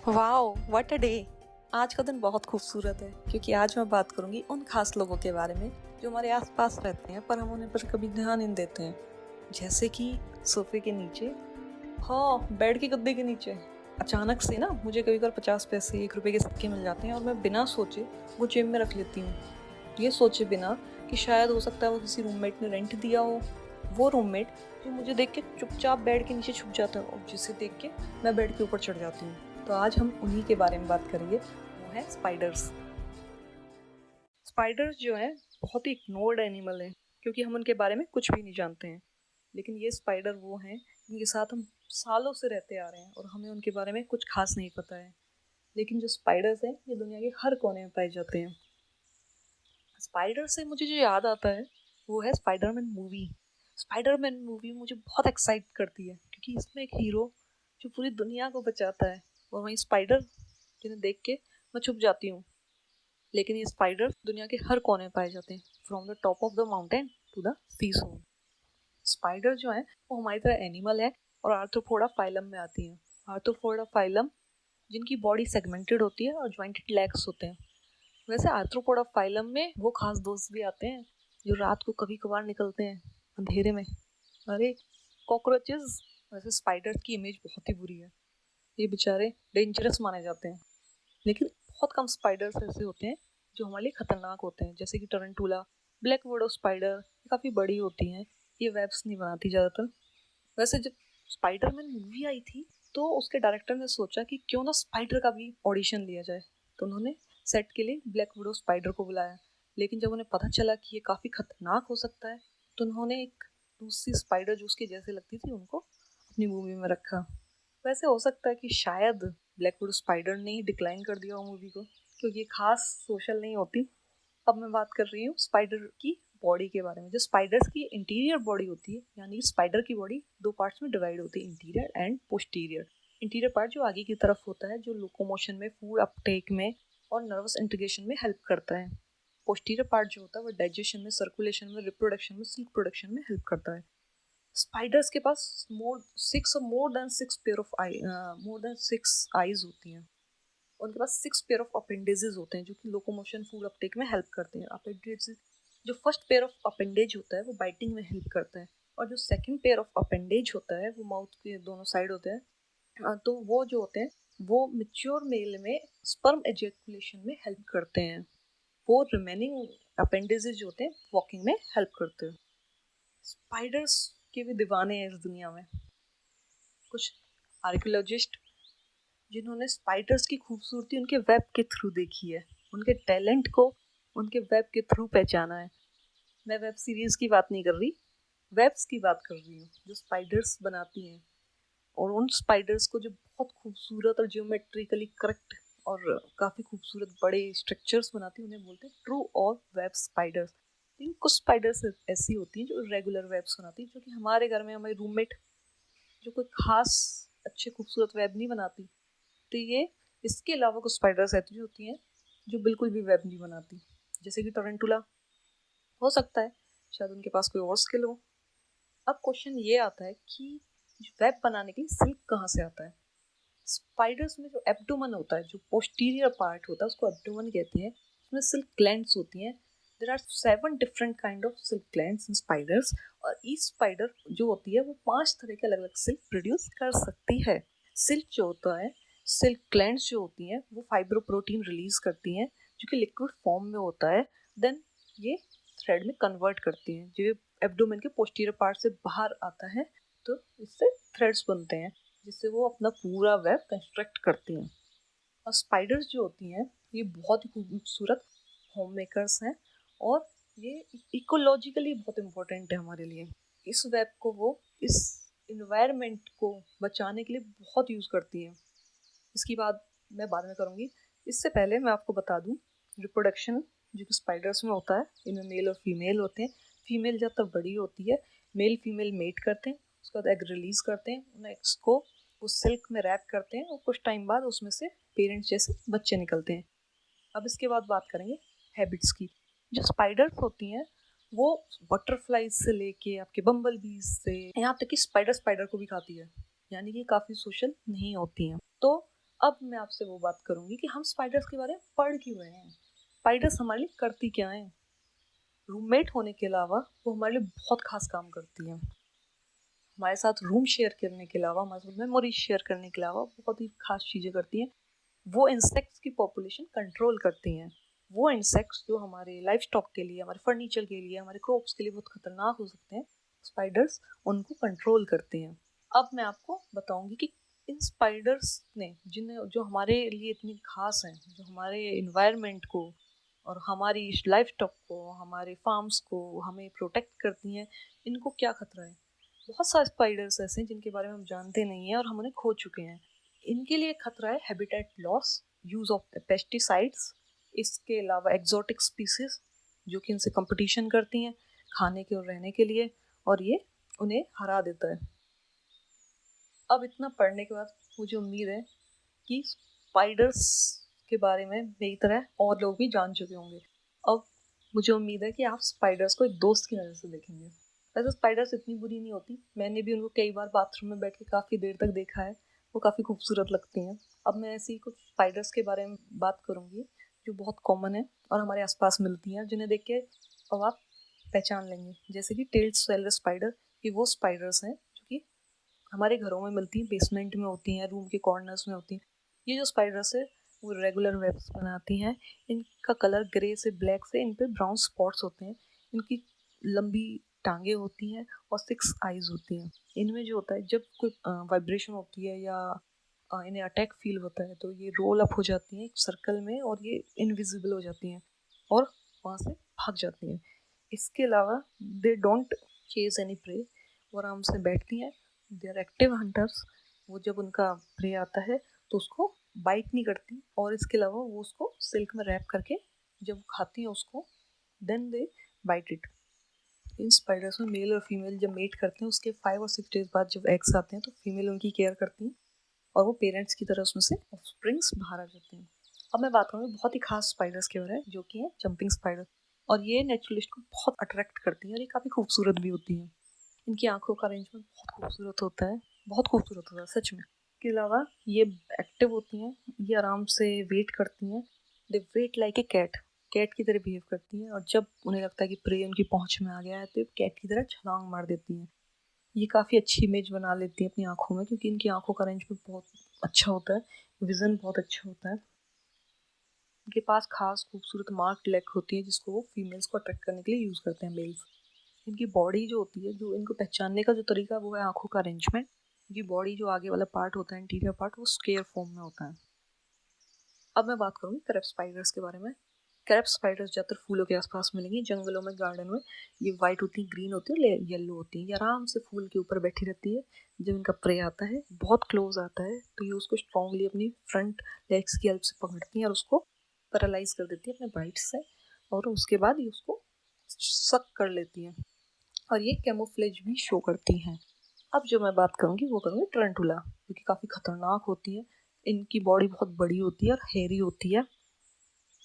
Wow what a day. आज का दिन बहुत खूबसूरत है क्योंकि आज मैं बात करूंगी उन खास लोगों के बारे में जो हमारे आसपास रहते हैं पर हम उन्हें पर कभी ध्यान नहीं देते हैं। जैसे कि सोफे के नीचे, हाँ बेड के गद्दे के नीचे अचानक से ना मुझे कभी कभी 50 पैसे 1 रुपए के सिक्के मिल जाते हैं और मैं बिना सोचे वो जेब में रख लेती हूँ। ये सोचे बिना कि शायद हो सकता है वो किसी रूममेट ने रेंट दिया हो, वो रूममेट जो मुझे देख के चुपचाप बेड के नीचे छुप जाता है और जिसे देख के मैं बेड के ऊपर चढ़ जाती हूँ। तो आज हम उन्हीं के बारे में बात करेंगे, वो है स्पाइडर्स। स्पाइडर्स जो है बहुत ही इग्नोर्ड एनिमल है क्योंकि हम उनके बारे में कुछ भी नहीं जानते हैं। लेकिन ये स्पाइडर वो हैं जिनके साथ हम सालों से रहते आ रहे हैं और हमें उनके बारे में कुछ खास नहीं पता है। लेकिन जो स्पाइडर्स हैं ये दुनिया के हर कोने में पाए जाते हैं। स्पाइडर से मुझे जो याद आता है वो है स्पाइडरमैन मूवी। स्पाइडरमैन मूवी मुझे बहुत एक्साइट करती है क्योंकि इसमें एक हीरो जो पूरी दुनिया को बचाता है और वहीं स्पाइडर जिन्हें देख के मैं छुप जाती हूँ। लेकिन ये स्पाइडर दुनिया के हर कोने में पाए जाते हैं, from the top of the mountain to the sea zone. Spider जो है वो हमारी तरह एनिमल है और आर्थ्रोपोडा फाइलम में आती हैं। आर्थ्रोपोडा फाइलम जिनकी बॉडी सेगमेंटेड होती है और ज्वाइंटेड लेग्स होते हैं। वैसे आर्थ्रोपोडा फाइलम में वो खास दोस्त भी आते हैं जो रात को कभी कभार निकलते हैं अंधेरे में। अरे कॉकरोचेस। वैसे स्पाइडर की इमेज बहुत ही बुरी है, ये बेचारे डेंजरस माने जाते हैं। लेकिन बहुत कम स्पाइडर्स ऐसे होते हैं जो हमारे लिए खतरनाक होते हैं, जैसे कि टरंटुला, ब्लैक विडो स्पाइडर। ये काफ़ी बड़ी होती हैं, ये वेब्स नहीं बनाती ज़्यादातर। वैसे जब स्पाइडरमैन मूवी आई थी तो उसके डायरेक्टर ने सोचा कि क्यों ना स्पाइडर का भी ऑडिशन लिया जाए, तो उन्होंने सेट के लिए ब्लैक विडो स्पाइडर को बुलाया। लेकिन जब उन्हें पता चला कि ये काफ़ी खतरनाक हो सकता है तो उन्होंने एक दूसरी स्पाइडर जो उसके जैसे लगती थी उनको अपनी मूवी में रखा। वैसे हो सकता है कि शायद ब्लैक विडो स्पाइडर ने ही डिक्लाइन कर दिया हो मूवी को, क्योंकि ये खास सोशल नहीं होती। अब मैं बात कर रही हूँ स्पाइडर की बॉडी के बारे में। जो स्पाइडर्स की इंटीरियर बॉडी होती है, यानी स्पाइडर की बॉडी दो पार्ट्स में डिवाइड होती है, interior and posterior. Interior part जो आगे की तरफ होता है, जो लोकोमोशन में, फूड अपटेक में और नर्वस इंटीग्रेशन में हेल्प करता है। पोस्टीरियर पार्ट जो होता है वो डाइजेशन में, सर्कुलेशन में, रिप्रोडक्शन में, सिल्क प्रोडक्शन में हेल्प करता है। स्पाइडर्स के पास मोर देन सिक्स आईज होती हैं। उनके पास 6 पेयर ऑफ अपेंडेजेस होते हैं जो कि लोकोमोशन, फूड अपटेक में हेल्प करते हैं। अपेंडेजेस, जो फर्स्ट पेयर ऑफ अपेंडेज होता है वो बाइटिंग में हेल्प करता है, और जो सेकंड पेयर ऑफ अपेंडेज होता है वो माउथ के दोनों साइड होते हैं। तो वो जो होते हैं वो मैच्योर मेल में स्पर्म एजेकुलेशन में हेल्प करते हैं। वो रिमेनिंग अपेंडेजेस जो होते हैं वॉकिंग में हेल्प करते हैं। स्पाइडर्स के भी दीवाने हैं इस दुनिया में। कुछ आर्कियोलॉजिस्ट जिन्होंने स्पाइडर्स की खूबसूरती उनके वेब के थ्रू देखी है, उनके टैलेंट को उनके वेब के थ्रू पहचाना है। मैं वेब सीरीज की बात नहीं कर रही, वेब्स की बात कर रही हूँ जो स्पाइडर्स बनाती हैं। और उन स्पाइडर्स को जो बहुत खूबसूरत और जियोमेट्रिकली करेक्ट और काफ़ी खूबसूरत बड़े स्ट्रक्चर्स बनाती हैं उन्हें बोलते हैं ट्रू और वेब स्पाइडर्स। लेकिन कुछ स्पाइडर्स ऐसी होती हैं जो रेगुलर वेब्स बनाती हैं, जो कि हमारे घर में हमारी रूममेट जो कोई खास अच्छे खूबसूरत वेब नहीं बनाती। तो ये इसके अलावा कुछ स्पाइडर्स ऐसी होती हैं जो बिल्कुल भी वेब नहीं बनाती, जैसे कि टोरेंटुला। हो सकता है शायद उनके पास कोई और स्किल हो। अब क्वेश्चन ये आता है कि वेब बनाने के लिए सिल्क कहाँ से आता है। स्पाइडर्स में जो एब्डोमन होता है, जो पोस्टीरियर पार्ट होता है उसको एब्डोमन कहते हैं, उसमें सिल्क ग्लैंड्स होती हैं। There are 7 different kind of silk glands in spiders, और ईच स्पाइडर जो होती है वो 5 तरह के अलग अलग सिल्क प्रोड्यूस कर सकती है। सिल्क जो होता है, सिल्क ग्लैंड्स जो होती हैं वो फाइब्रोप्रोटीन रिलीज करती हैं जो कि लिक्विड फॉर्म में होता है। देन ये थ्रेड में कन्वर्ट करती हैं, जो एब्डोमेन के पोस्टीरियर पार्ट से बाहर आता है, तो इससे थ्रेड्स बनते हैं जिससे वो अपना पूरा वेब कंस्ट्रक्ट करती हैं। और स्पाइडर्स जो होती हैं ये बहुत ही खूबसूरत होम मेकर्स हैं, और ये इकोलॉजिकली बहुत इम्पोर्टेंट है हमारे लिए। इस वेब को वो इस इन्वायरमेंट को बचाने के लिए बहुत यूज़ करती हैं। इसकी बात मैं बाद में करूँगी। इससे पहले मैं आपको बता दूँ, रिप्रोडक्शन जो कि स्पाइडर्स में होता है, इनमें मेल और फीमेल होते हैं। फीमेल ज़्यादातर बड़ी होती है, मेल फीमेल मेट करते हैं, उसके बाद एग रिलीज़ करते हैं, उन एग्स को उस सिल्क में रैप करते हैं और कुछ टाइम बाद उसमें से पेरेंट्स जैसे बच्चे निकलते हैं। अब इसके बाद बात करेंगे हैबिट्स की। जो स्पाइडर्स होती हैं वो बटरफ्लाइज से लेके आपके बम्बल बीज से यहाँ तक कि स्पाइडर स्पाइडर को भी खाती है, यानी कि काफ़ी सोशल नहीं होती हैं। तो अब मैं आपसे वो बात करूंगी कि हम स्पाइडर्स के बारे में पढ़ क्यों रहे हैं, स्पाइडर्स हमारे लिए करती क्या है। रूममेट होने के अलावा वो हमारे लिए बहुत खास काम करती है। हमारे साथ रूम शेयर करने के अलावा, हमारे साथ मेमोरी शेयर करने के अलावा बहुत ही खास चीज़ें करती हैं। वो इंसेक्ट्स की पॉपुलेशन कंट्रोल करती हैं। वो इंसेक्ट्स जो हमारे लाइफ स्टॉक के लिए, हमारे फर्नीचर के लिए, हमारे क्रॉप्स के लिए बहुत खतरनाक हो सकते हैं, स्पाइडर्स उनको कंट्रोल करते हैं। अब मैं आपको बताऊंगी कि इन स्पाइडर्स ने जिन्हें जो हमारे लिए इतनी खास हैं, जो हमारे इन्वायरमेंट को और हमारी लाइफ स्टॉक को, हमारे फार्म्स को हमें प्रोटेक्ट करती हैं, इनको क्या खतरा है। बहुत सारे स्पाइडर्स ऐसे हैं जिनके बारे में हम जानते नहीं हैं और हम उन्हें खो चुके हैं। इनके लिए खतरा है habitat loss, use of pesticides, इसके अलावा एग्जॉटिक स्पीसीज जो कि इनसे कंपटीशन करती हैं खाने के और रहने के लिए, और ये उन्हें हरा देता है। अब इतना पढ़ने के बाद मुझे उम्मीद है कि स्पाइडर्स के बारे में मेरी तरह और लोग भी जान चुके होंगे। अब मुझे उम्मीद है कि आप स्पाइडर्स को एक दोस्त की नज़र से देखेंगे। वैसे स्पाइडर्स इतनी बुरी नहीं होती, मैंने भी उनको कई बार बाथरूम में बैठ के काफ़ी देर तक देखा है, वो काफ़ी खूबसूरत लगती हैं। अब मैं ऐसी कुछ स्पाइडर्स के बारे में बात करूँगी जो बहुत कॉमन है और हमारे आसपास मिलती हैं, जिन्हें देख के अब आप पहचान लेंगे। जैसे कि टेल्ड सेलर स्पाइडर, ये वो स्पाइडर्स हैं जो कि हमारे घरों में मिलती हैं, बेसमेंट में होती हैं, रूम के कॉर्नर्स में होती हैं। ये जो स्पाइडर्स है वो रेगुलर वेब्स बनाती हैं। इनका कलर ग्रे से ब्लैक से इन पे ब्राउन स्पॉट्स होते हैं। इनकी लंबी टांगे होती हैं और 6 आईज होती हैं। इनमें जो होता है, जब कोई वाइब्रेशन होती है या इन्हें अटैक फील होता है, तो ये रोल अप हो जाती हैं एक सर्कल में और ये इनविजिबल हो जाती हैं और वहाँ से भाग जाती हैं। इसके अलावा they don't chase any prey, वो आराम से बैठती हैं। दे आर एक्टिव हंटर्स, वो जब उनका प्रे आता है तो उसको बाइट नहीं करती, और इसके अलावा वो उसको सिल्क में रैप करके जब खाती हैं उसको, then they bite it. In spiders में मेल और फीमेल जब मेट करते हैं उसके 5 और 6 डेज बाद जब एग्स आते हैं तो फीमेल उनकी केयर करती हैं और वो पेरेंट्स की तरह उसमें से ऑफस्प्रिंग्स बाहर आ जाते हैं। अब मैं बात करूँगी बहुत ही खास स्पाइडर्स के बारे में जो कि है जंपिंग स्पाइडर, और ये नेचुरलिस्ट को बहुत अट्रैक्ट करती हैं और ये काफ़ी खूबसूरत भी होती हैं। इनकी आंखों का अरेंजमेंट बहुत खूबसूरत होता है, बहुत खूबसूरत होता है सच में। इसके अलावा ये एक्टिव होती हैं, ये आराम से वेट करती हैं। They wait like a cat, cat की तरह बिहेव करती हैं, और जब उन्हें लगता है कि प्रे उनकी पहुंच में आ गया है तो कैट की तरह छलांग मार देती हैं। ये काफ़ी अच्छी इमेज बना लेती हैं अपनी आंखों में, क्योंकि इनकी आंखों का अरेंजमेंट बहुत अच्छा होता है, विजन बहुत अच्छा होता है। इनके पास खास खूबसूरत मार्क लेग होती है जिसको वो फीमेल्स को अट्रैक्ट करने के लिए यूज़ करते हैं मेल्स। इनकी बॉडी जो होती है, जो इनको पहचानने का जो तरीका है वो है आंखों का अरेंजमेंट। इनकी बॉडी जो आगे वाला पार्ट होता है, इंटीरियर पार्ट, वो स्क्वायर फॉर्म में होता है। अब मैं बात करूँगी क्रैब स्पाइडर्स के बारे में। क्रैब स्पाइडर्स ज़्यादातर फूलों के आसपास मिलेंगी, जंगलों में, गार्डन में। ये वाइट होती है, ग्रीन होती है, येलो होती है। ये आराम से फूल के ऊपर बैठी रहती है। जब इनका प्रे आता है, बहुत क्लोज आता है, तो ये उसको स्ट्रांगली अपनी फ्रंट लेग्स की हेल्प से पकड़ती हैं और उसको पैरालाइज कर देती है अपने बाइट से, और उसके बाद ये उसको सक कर लेती हैं और ये कैमोफ्लेज भी शो करती हैं। अब जो मैं बात करूँगी वो करूँगी टरंटुला, जो कि काफ़ी खतरनाक होती है। इनकी बॉडी बहुत बड़ी होती है और हेयरी होती है।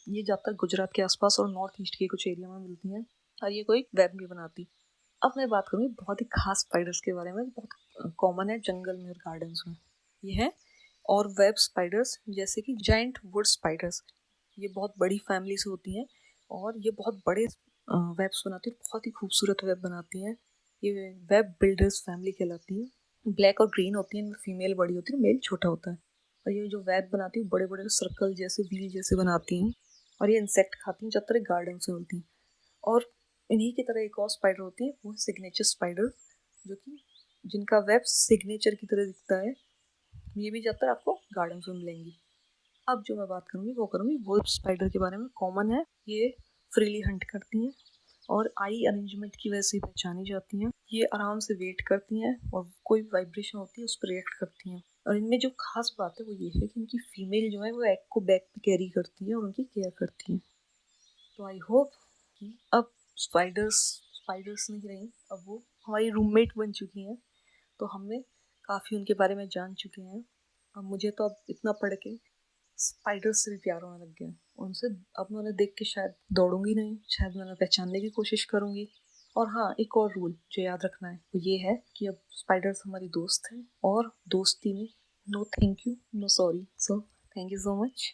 ये ज़्यादातर गुजरात के आसपास और नॉर्थ ईस्ट के कुछ एरिया में मिलती हैं, और ये कोई वेब नहीं बनाती। अब मैं बात करूँगी बहुत ही खास स्पाइडर्स के बारे में, बहुत कॉमन है जंगल में और गार्डन्स में। ये है और वेब स्पाइडर्स, जैसे कि जायंट वुड स्पाइडर्स। ये बहुत बड़ी फैमिली से होती हैं और ये बहुत बड़े वेब्स बनाती है, बहुत ही खूबसूरत वेब बनाती हैं। ये वेब बिल्डर्स फैमिली कहलाती है। ब्लैक और ग्रीन होती है, इनमें फीमेल बड़ी होती है, मेल छोटा होता है। और ये जो वेब बनाती है बड़े बड़े सर्कल जैसे, व्हील जैसे बनाती हैं, और ये इंसेक्ट खाती हैं, ज़्यादातर गार्डन से मिलती हैं। और इन्हीं की तरह एक और स्पाइडर होती है, वो है सिग्नेचर स्पाइडर, जो कि जिनका वेब सिग्नेचर की तरह दिखता है। ये भी ज़्यादातर आपको गार्डन में मिलेंगी। अब जो मैं बात करूँगी वो करूँगी वुल्फ स्पाइडर के बारे में। कॉमन है, ये फ्रीली हंट करती हैं और आई अरेंजमेंट की वजह से पहचानी जाती हैं। ये आराम से वेट करती हैं और कोई वाइब्रेशन होती है उस पर रिएक्ट करती हैं। और इनमें जो खास बात है वो ये है कि इनकी फीमेल जो है वो एग को बैक पे कैरी करती है और उनकी केयर करती हैं। तो आई होप कि अब स्पाइडर्स स्पाइडर्स नहीं रही, अब वो हमारी रूममेट बन चुकी हैं। तो हमने काफ़ी उनके बारे में जान चुके हैं। अब मुझे तो अब इतना पढ़ के स्पाइडर्स से भी प्यार होने लग गया उनसे। अब मैं उन्हें देख के शायद दौड़ूंगी नहीं, शायद मैं उन्हें पहचानने की कोशिश करूंगी। और हाँ, एक और रूल जो याद रखना है वो ये है कि अब स्पाइडर्स हमारी दोस्त हैं और दोस्ती में no thank you, no sorry sir, thank you so much.